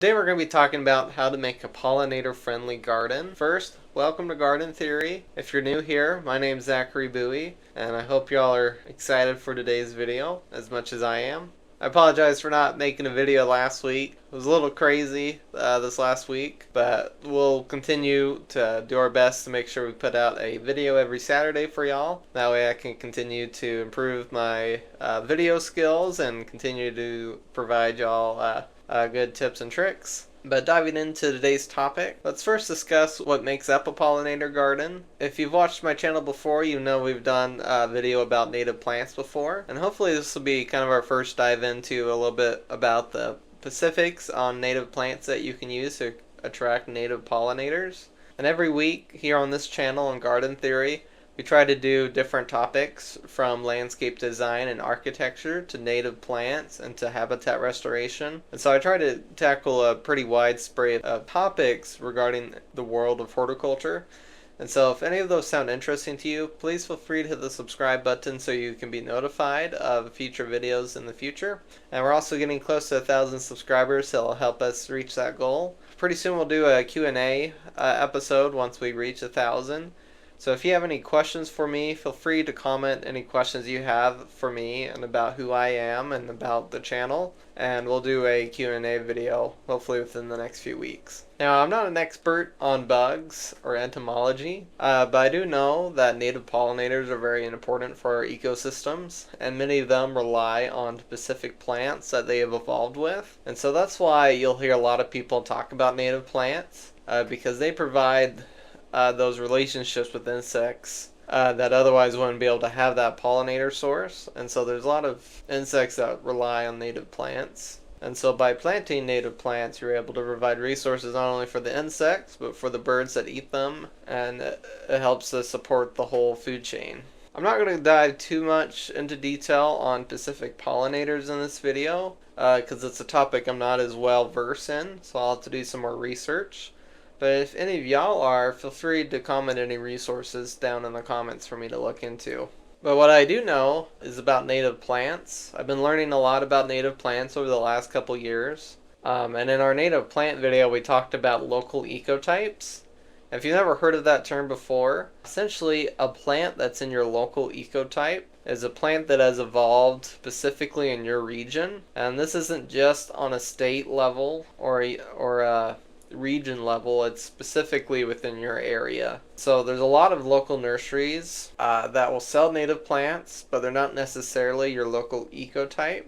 Today we're going to be talking about how to make a pollinator-friendly garden. First, welcome to Garden Theory. If you're new here, my name's Zachary Bowie, and I hope y'all are excited for today's video as much as I am. I apologize for not making a video last week. It was a little crazy this last week, but we'll continue to do our best to make sure we put out a video every Saturday for y'all. That way I can continue to improve my video skills and continue to provide y'all good tips and tricks. But diving into today's topic, let's first discuss what makes up a pollinator garden. If you've watched my channel before, you know we've done a video about native plants before, and hopefully this will be kind of our first dive into a little bit about the specifics on native plants that you can use to attract native pollinators. And every week here on this channel on Garden Theory, we try to do different topics from landscape design and architecture to native plants and to habitat restoration. And so I try to tackle a pretty wide spread of topics regarding the world of horticulture. And so if any of those sound interesting to you, please feel free to hit the subscribe button so you can be notified of future videos in the future. And we're also getting close to 1,000 subscribers, so it'll help us reach that goal. Pretty soon we'll do a Q&A episode once we reach 1,000. So if you have any questions for me, feel free to comment any questions you have for me and about who I am and about the channel, and we'll do a Q&A video hopefully within the next few weeks. Now, I'm not an expert on bugs or entomology, but I do know that native pollinators are very important for our ecosystems, and many of them rely on specific plants that they have evolved with. And so that's why you'll hear a lot of people talk about native plants, because they provide those relationships with insects that otherwise wouldn't be able to have that pollinator source. And so there's a lot of insects that rely on native plants. And so by planting native plants, you're able to provide resources not only for the insects, but for the birds that eat them, and it helps to support the whole food chain. I'm not going to dive too much into detail on specific pollinators in this video, because it's a topic I'm not as well versed in, so I'll have to do some more research. But if any of y'all are, feel free to comment any resources down in the comments for me to look into. But what I do know is about native plants. I've been learning a lot about native plants over the last couple years. And in our native plant video, we talked about local ecotypes. If you've never heard of that term before, essentially a plant that's in your local ecotype is a plant that has evolved specifically in your region. And this isn't just on a state level or a region level, it's specifically within your area. So there's a lot of local nurseries that will sell native plants, but they're not necessarily your local ecotype.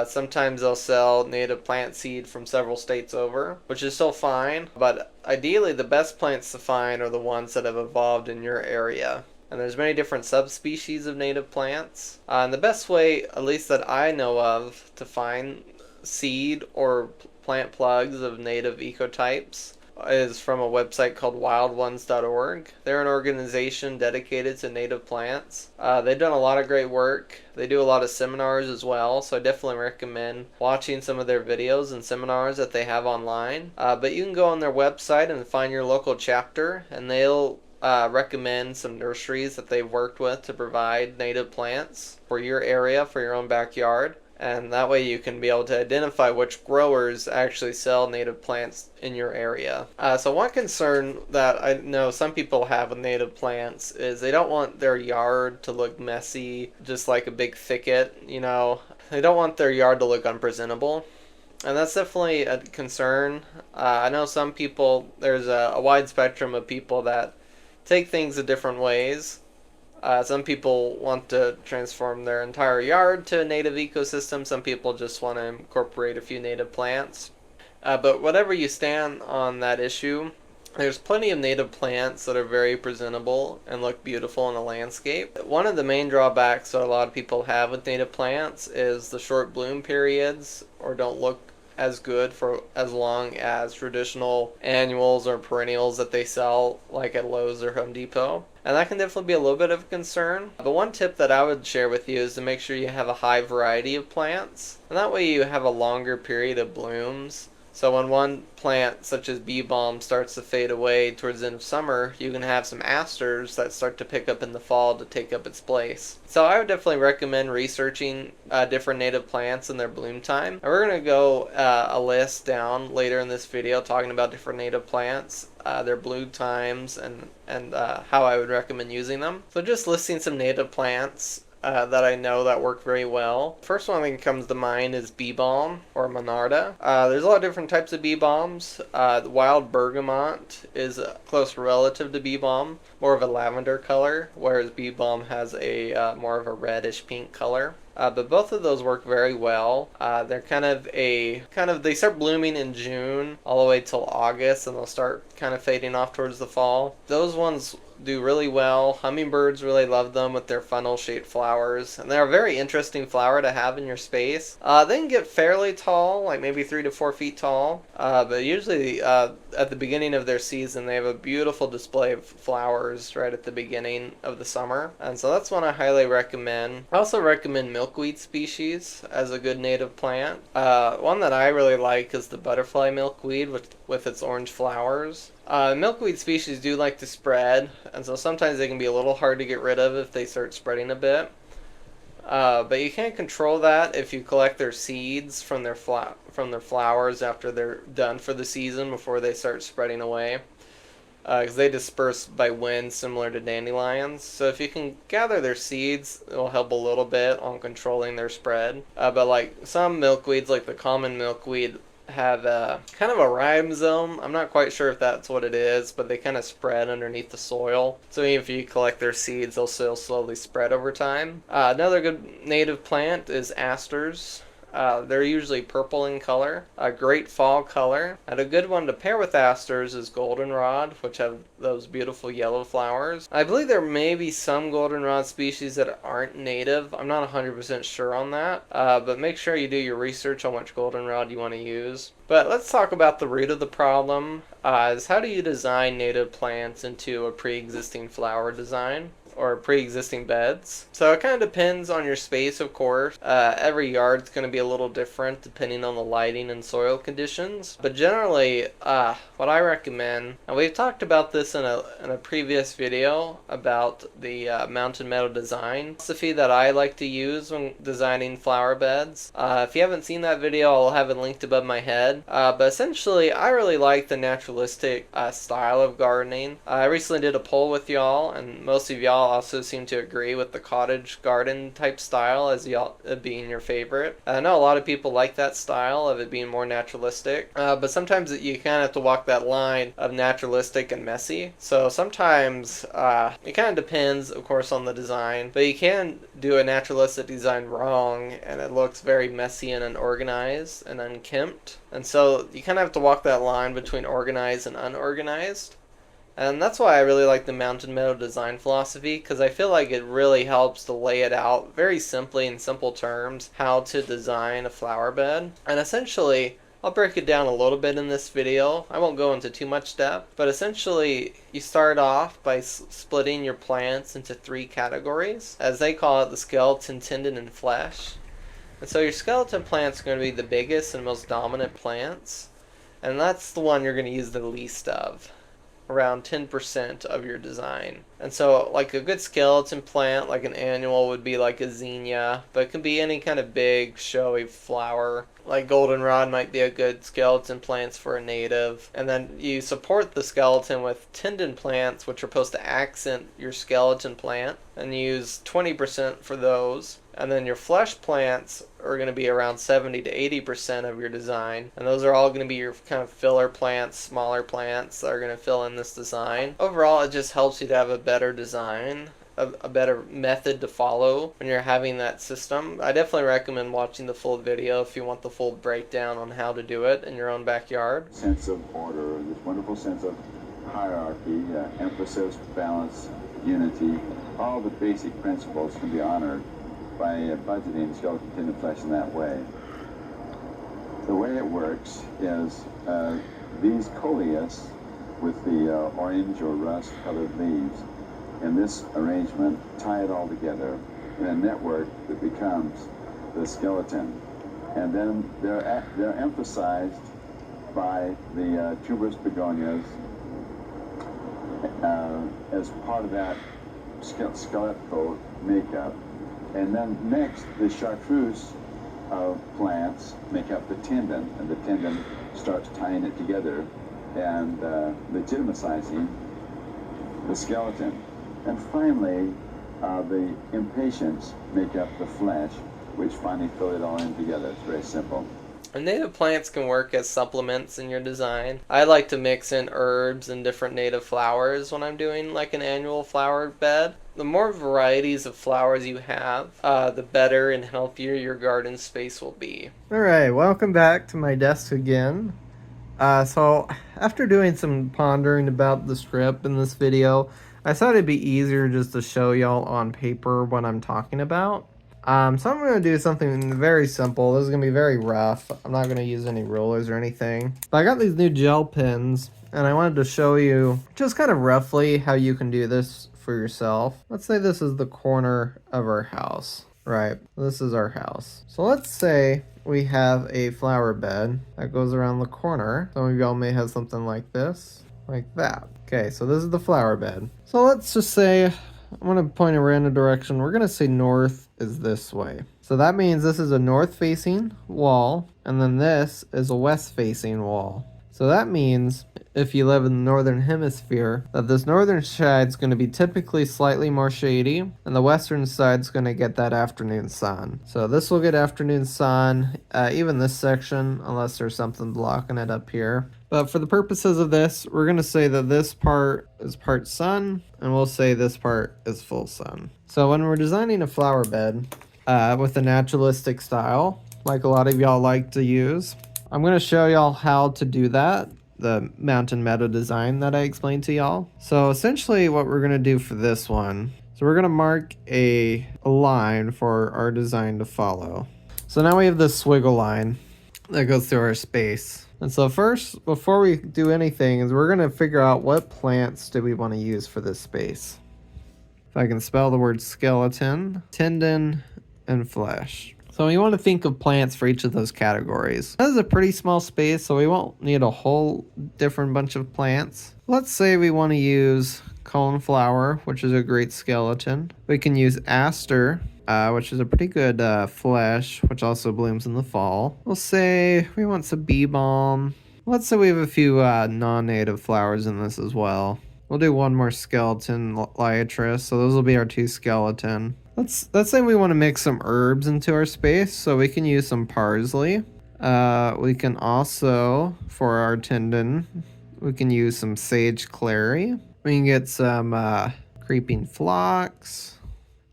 Sometimes they'll sell native plant seed from several states over, which is still fine, but ideally the best plants to find are the ones that have evolved in your area. And there's many different subspecies of native plants. And the best way, at least that I know of, to find seed or plant plugs of native ecotypes is from a website called wildones.org. They're an organization dedicated to native plants. They've done a lot of great work. They do a lot of seminars as well, so I definitely recommend watching some of their videos and seminars that they have online. But you can go on their website and find your local chapter, and they'll recommend some nurseries that they've worked with to provide native plants for your area, for your own backyard. And that way you can be able to identify which growers actually sell native plants in your area. So one concern that I know some people have with native plants is they don't want their yard to look messy, just like a big thicket, you know. They don't want their yard to look unpresentable. And that's definitely a concern. I know some people, there's a wide spectrum of people that take things in different ways. Some people want to transform their entire yard to a native ecosystem. Some people just want to incorporate a few native plants. But whatever you stand on that issue, there's plenty of native plants that are very presentable and look beautiful in a landscape. One of the main drawbacks that a lot of people have with native plants is the short bloom periods, or don't look as good for as long as traditional annuals or perennials that they sell like at Lowe's or Home Depot. And that can definitely be a little bit of a concern. But one tip that I would share with you is to make sure you have a high variety of plants. And that way you have a longer period of blooms. So when one plant, such as bee balm, starts to fade away towards the end of summer, you can have some asters that start to pick up in the fall to take up its place. So I would definitely recommend researching different native plants and their bloom time. And we're going to go a list down later in this video talking about different native plants, their bloom times, and how I would recommend using them. So just listing some native plants that I know that work very well. First one that comes to mind is bee balm or monarda. There's a lot of different types of bee balms. The wild bergamot is a close relative to bee balm, more of a lavender color, whereas bee balm has a more of a reddish pink color. But both of those work very well. They're they start blooming in June all the way till August, and they'll start kind of fading off towards the fall. Those ones do really well. Hummingbirds really love them with their funnel-shaped flowers, and they're a very interesting flower to have in your space. They can get fairly tall, like maybe 3 to 4 feet tall, but usually at the beginning of their season they have a beautiful display of flowers right at the beginning of the summer, and so that's one I highly recommend. I also recommend milkweed species as a good native plant. One that I really like is the butterfly milkweed with its orange flowers. Milkweed species do like to spread, and so sometimes they can be a little hard to get rid of if they start spreading a bit. But you can't control that if you collect their seeds from their flowers after they're done for the season before they start spreading away. Because they disperse by wind similar to dandelions. So if you can gather their seeds, it'll help a little bit on controlling their spread. But like some milkweeds, like the common milkweed, have kind of a rhizome. I'm not quite sure if that's what it is, but they kind of spread underneath the soil. So even if you collect their seeds, they'll still slowly spread over time. Another good native plant is asters. They're usually purple in color, a great fall color. And a good one to pair with asters is goldenrod, which have those beautiful yellow flowers. I believe there may be some goldenrod species that aren't native. I'm not 100% sure on that, but make sure you do your research on which goldenrod you want to use. But let's talk about the root of the problem, is how do you design native plants into a pre-existing flower design or pre-existing beds. So it kind of depends on your space, of course. Every yard's going to be a little different depending on the lighting and soil conditions. But generally, what I recommend, and we've talked about this in a previous video about the mountain meadow design philosophy that I like to use when designing flower beds. If you haven't seen that video, I'll have it linked above my head. But essentially, I really like the naturalistic style of gardening. I recently did a poll with y'all, and most of y'all also seem to agree with the cottage garden type style as y'all being your favorite. I know a lot of people like that style of it being more naturalistic, but sometimes you kind of have to walk that line of naturalistic and messy. So sometimes it kind of depends, of course, on the design, but you can do a naturalistic design wrong and it looks very messy and unorganized and unkempt. And so you kind of have to walk that line between organized and unorganized. And that's why I really like the mountain meadow design philosophy, because I feel like it really helps to lay it out very simply in simple terms how to design a flower bed. And essentially, I'll break it down a little bit in this video. I won't go into too much depth, but essentially you start off by splitting your plants into 3 categories, as they call it, the skeleton, tendon, and flesh. And so your skeleton plants are going to be the biggest and most dominant plants, and that's the one you're going to use the least of, around 10% of your design. And so like a good skeleton plant, like an annual, would be like a zinnia, but it can be any kind of big showy flower. Like goldenrod might be a good skeleton plants for a native. And then you support the skeleton with tendon plants, which are supposed to accent your skeleton plant, and use 20% for those. And then your flesh plants are going to be around 70 to 80% of your design. And those are all going to be your kind of filler plants, smaller plants that are going to fill in this design. Overall, it just helps you to have a better design, a better method to follow when you're having that system. I definitely recommend watching the full video if you want the full breakdown on how to do it in your own backyard. Sense of order, this wonderful sense of hierarchy, emphasis, balance, unity, all the basic principles can be honored by budgeting skeleton, tendon, flesh in that way. The way it works is these coleus with the orange or rust colored leaves in this arrangement tie it all together in a network that becomes the skeleton. And then they're emphasized by the tuberous begonias as part of that skeleton coat makeup. And then next, the chartreuse plants make up the tendon, and the tendon starts tying it together and legitimizing the skeleton. And finally, the impatiens make up the flesh, which finally fill it all in together. It's very simple. And native plants can work as supplements in your design. I like to mix in herbs and different native flowers when I'm doing like an annual flower bed. The more varieties of flowers you have, the better and healthier your garden space will be. Alright, welcome back to my desk again. So after doing some pondering about the strip in this video, I thought it'd be easier just to show y'all on paper what I'm talking about. So I'm going to do something very simple. This is going to be very rough. I'm not going to use any rulers or anything. But I got these new gel pens, and I wanted to show you just kind of roughly how you can do this for yourself. Let's say this is the corner of our house. Right, this is our house. So let's say we have a flower bed that goes around the corner. Some of y'all may have something like this, like that. Okay, so this is the flower bed. So let's just say, I'm going to point a random direction. We're going to say north is this way. So that means this is a north facing wall, and then this is a west facing wall. So that means if you live in the northern hemisphere, that this northern side is going to be typically slightly more shady, and the western side is going to get that afternoon sun. So this will get afternoon sun, even this section, unless there's something blocking it up here. But for the purposes of this, we're going to say that this part is part sun, and we'll say this part is full sun. So when we're designing a flower bed with a naturalistic style, like a lot of y'all like to use, I'm going to show y'all how to do that, the mountain meadow design that I explained to y'all. So essentially what we're going to do for this one, so we're going to mark a line for our design to follow. So now we have this swiggle line that goes through our space. And so first, before we do anything, is we're going to figure out what plants do we want to use for this space. If I can spell the word skeleton, tendon, and flesh. So we want to think of plants for each of those categories. This is a pretty small space, so we won't need a whole different bunch of plants. Let's say we want to use coneflower, which is a great skeleton. We can use aster, which is a pretty good flesh, which also blooms in the fall. We'll say we want some bee balm. Let's say we have a few non-native flowers in this as well. We'll do one more skeleton, liatris, so those will be our two skeleton. Let's say we want to mix some herbs into our space, so we can use some parsley. We can also, for our tendon, we can use some sage clary. We can get some creeping phlox.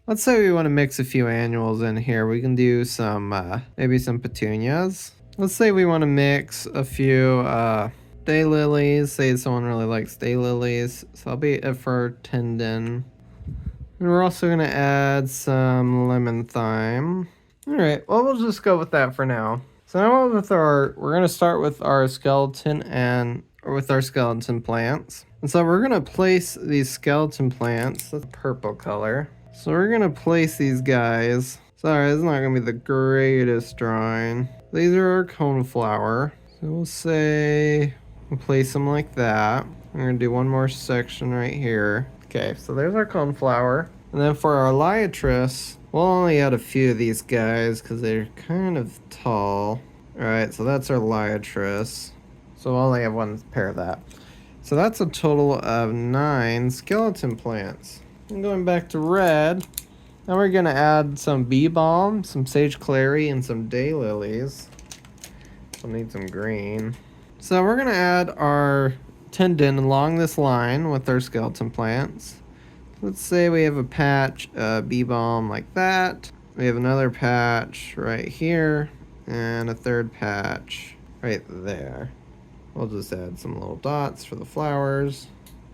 Let's say we want to mix a few annuals in here. We can do some, maybe some petunias. Let's say we want to mix a few daylilies. Say someone really likes daylilies. So that'll be it for our tendon. And we're also going to add some lemon thyme. Alright, well, we'll just go with that for now. So now we're going to start with our skeleton plants. And so we're going to place these skeleton plants, that's purple color. So we're going to place these guys. Sorry, this is not going to be the greatest drawing. These are our coneflower. So we'll say, we'll place them like that. We're going to do one more section right here. Okay, so there's our coneflower. And then for our liatris, we'll only add a few of these guys because they're kind of tall. Alright, so that's our liatris. So we'll only have one pair of that. So that's a total of 9 skeleton plants. And going back to red, now we're going to add some bee balm, some sage clary, and some daylilies. We'll need some green. So we're going to add our tendon along this line with our skeleton plants. Let's say we have a patch of bee balm like that. We have another patch right here and a third patch right there. We'll just add some little dots for the flowers.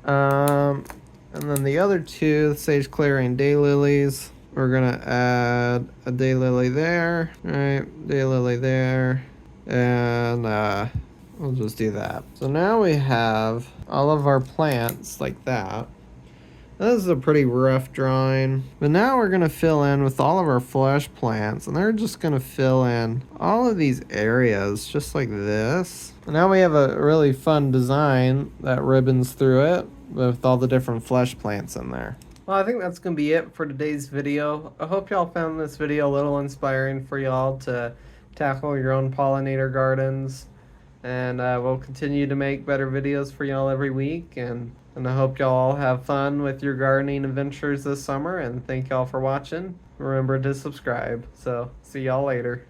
And then the other two, sage clary and daylilies, we're gonna add a daylily there, right? Daylily there, and we'll just do that. So now we have all of our plants like that. This is a pretty rough drawing. But now we're going to fill in with all of our flesh plants. And they're just going to fill in all of these areas just like this. And now we have a really fun design that ribbons through it with all the different flesh plants in there. Well, I think that's going to be it for today's video. I hope y'all found this video a little inspiring for y'all to tackle your own pollinator gardens. And we'll continue to make better videos for y'all every week. And I hope y'all all have fun with your gardening adventures this summer. And thank y'all for watching. Remember to subscribe. So, see y'all later.